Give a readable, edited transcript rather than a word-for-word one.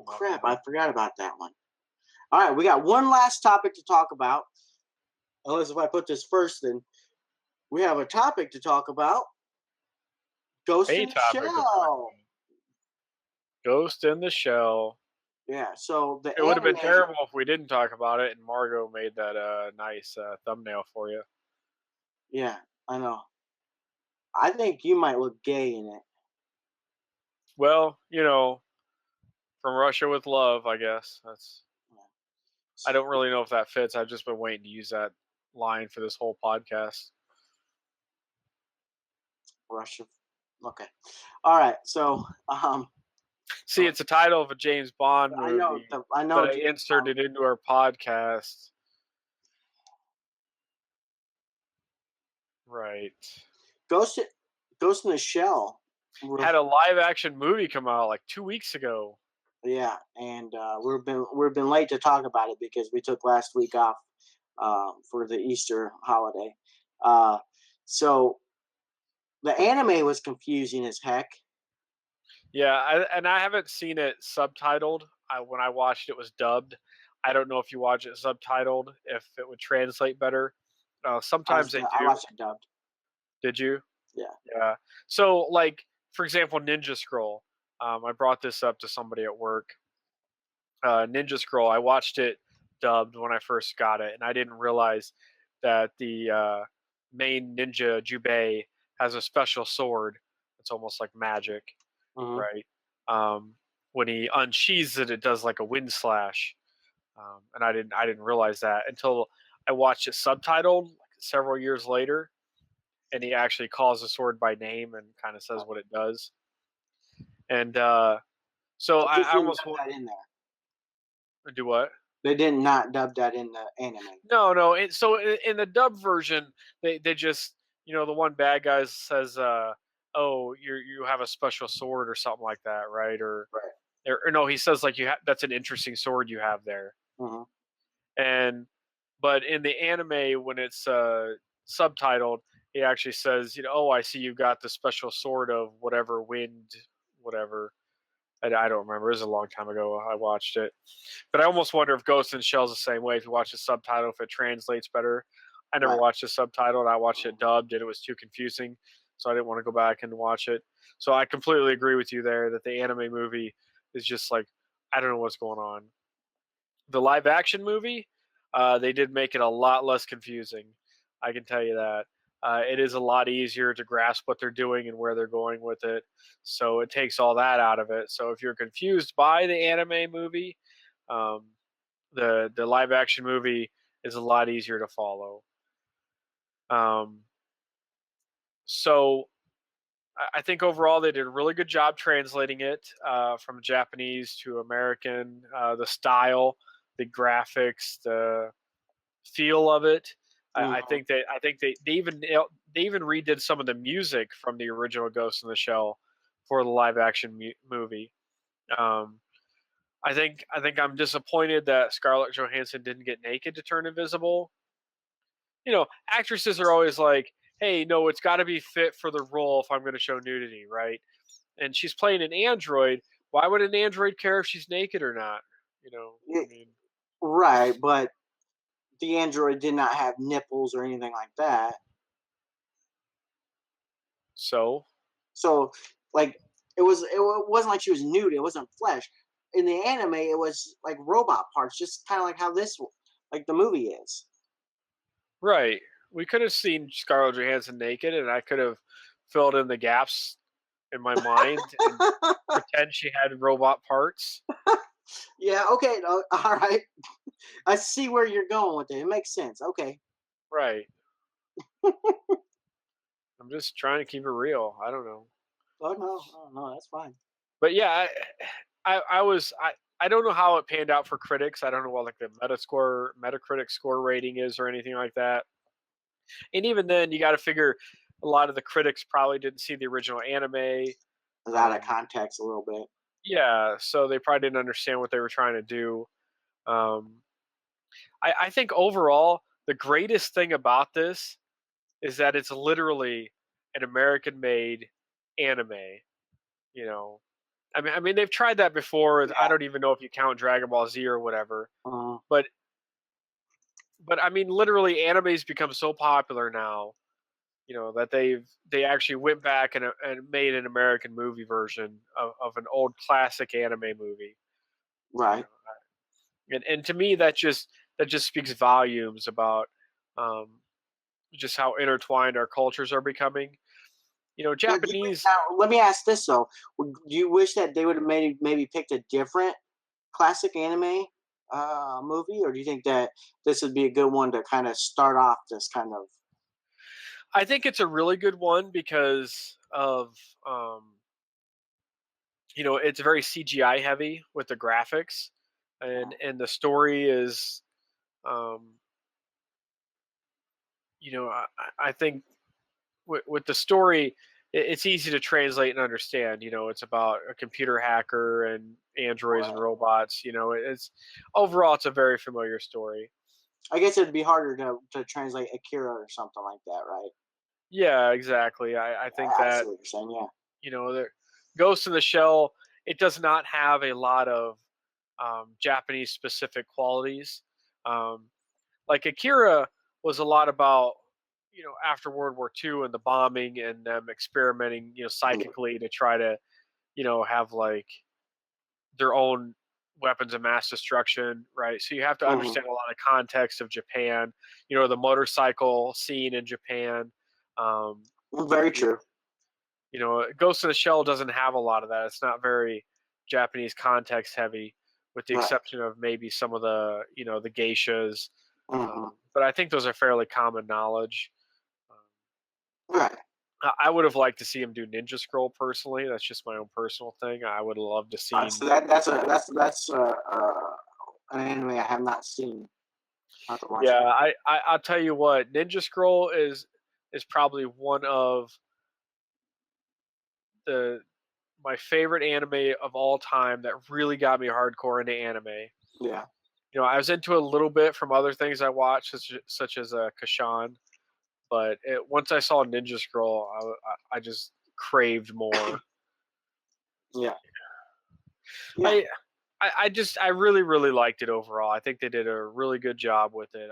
my crap! opinion. I forgot about that one. All right, we got one last topic to talk about. Unless if I put this first, then we have a topic to talk about. Ghost A in the topic to talk Shell. about. Ghost in the Shell. Yeah. So the It would have been anime. terrible if we didn't talk about it and Margot made that nice thumbnail for you. Yeah, I know. I think you might look gay in it. Well, from Russia with love, I guess. Yeah. I don't really know if that fits. I've just been waiting to use that line for this whole podcast. Russia. Okay. All right. So, See, it's a title of a James Bond I know. movie I know. that I inserted into our podcast. Right. Ghost. Ghost in the Shell. Had a live action movie come out like 2 weeks ago. Yeah, and we've been late to talk about it because we took last week off for the Easter holiday. Uh, so the anime was confusing as heck. Yeah, and I haven't seen it subtitled. When I watched it was dubbed. I don't know if you watch it subtitled, if it would translate better. Sometimes they I do. watched it dubbed. Did you? Yeah. Yeah. So, like, for example, Ninja Scroll. I brought this up to somebody at work. Ninja Scroll. I watched it dubbed when I first got it, and I didn't realize that the main ninja Jubei has a special sword. It's almost like magic, Hmm. right? When he unsheathes it, it does like a wind slash, and I didn't realize that until I watched it subtitled like several years later, and he actually calls the sword by name and kind of says what it does. And so They just I didn't almost dub that in there. do what? They did not dub that in the anime. No, no. So in the dub version, they just the one bad guy says, "Oh, you have a special sword or something like that, right?" Right. Or no, he says like that's an interesting sword you have there. Hmm. And but in the anime when it's subtitled, he actually says, "Oh, I see you got the special sword of whatever wind, whatever." I don't remember. It was a long time ago. I watched it, but I almost wonder if Ghost in the Shell's the same way. If you watch the subtitle, if it translates better. I never Right. watched the subtitle. And I watched it dubbed, and it was too confusing, so I didn't want to go back and watch it. So I completely agree with you there that the anime movie is just like I don't know what's going on. The live action movie, they did make it a lot less confusing. I can tell you that. It is a lot easier to grasp what they're doing and where they're going with it. So it takes all that out of it. So if you're confused by the anime movie, um, the live action movie is a lot easier to follow. Um, so I think overall they did a really good job translating it from Japanese to American. The style, the graphics, the feel of it. Hmm. I think they even redid some of the music from the original Ghost in the Shell for the live action movie. Um, I think I'm disappointed that Scarlett Johansson didn't get naked to turn invisible. Actresses are always like, "Hey, no, it's got to be fit for the role if I'm going to show nudity, right?" And she's playing an android. Why would an android care if she's naked or not? I mean, Right, but the android did not have nipples or anything like that. so So, like, it wasn't like she was nude. It wasn't flesh. In the anime, it was like robot parts, just kind of like how like the movie is. right. We could have seen Scarlett Johansson naked, and I could have filled in the gaps in my mind and pretend she had robot parts. Yeah. Okay. No, all right. I see where you're going with it. It makes sense. Okay. Right. I'm just trying to keep it real. I don't know. Oh no. Oh no. That's fine. But yeah, I don't know how it panned out for critics. I don't know what like the Metacritic score rating is or anything like that. And even then, you got to figure a lot of the critics probably didn't see the original anime. It's out of Um, context a little bit. yeah, so they probably didn't understand what they were trying to do. Um, I think overall, the greatest thing about this is that it's literally an American-made anime. You know, I mean, they've tried that before. I Yeah. don't even know if you count Dragon Ball Z or whatever, Uh, but I mean, literally, anime's become so popular now, that they actually went back and made an American movie version of an old classic anime movie. You right. know, and to me, that just speaks volumes about um, just how intertwined our cultures are becoming. Japanese. Now, let me ask this though: do you wish that they would have maybe picked a different classic anime movie, or do you think that this would be a good one to kind of start off this kind of? I think it's a really good one because of um, it's very CGI heavy with the graphics, and the story is, um, I think with the story, it's easy to translate and understand. It's about a computer hacker and androids and Right. robots. It's a very familiar story. I guess it'd be harder to translate Akira or something like that, right? Yeah, exactly. I think I see that, what you're saying. Yeah. the Ghost in the Shell, it does not have a lot of Japanese specific qualities. Um, like Akira was a lot about, after World War II and the bombing and them experimenting, Yeah. psychically to try to, have like their own weapons of mass destruction, right? So you have to Hmm. understand a lot of context of Japan, the motorcycle scene in Japan. Um, Very you, true. Ghost in the Shell doesn't have a lot of that. It's not very Japanese context heavy, with the Right. exception of maybe some of the, the geishas. Hmm. But I think those are fairly common knowledge. Um, Right. I would have liked to see him do Ninja Scroll personally. That's just my own personal thing. I would have loved to So seen. that's an anime I have not seen. I have to watch Yeah, that. I'll tell you what, Ninja Scroll is probably one of the my favorite anime of all time that really got me hardcore into anime. Yeah. I was into a little bit from other things I watched, such as Kashan, but once I saw Ninja Scroll, I just craved more. Yeah. Yeah. I I really really liked it overall. I think they did a really good job with it.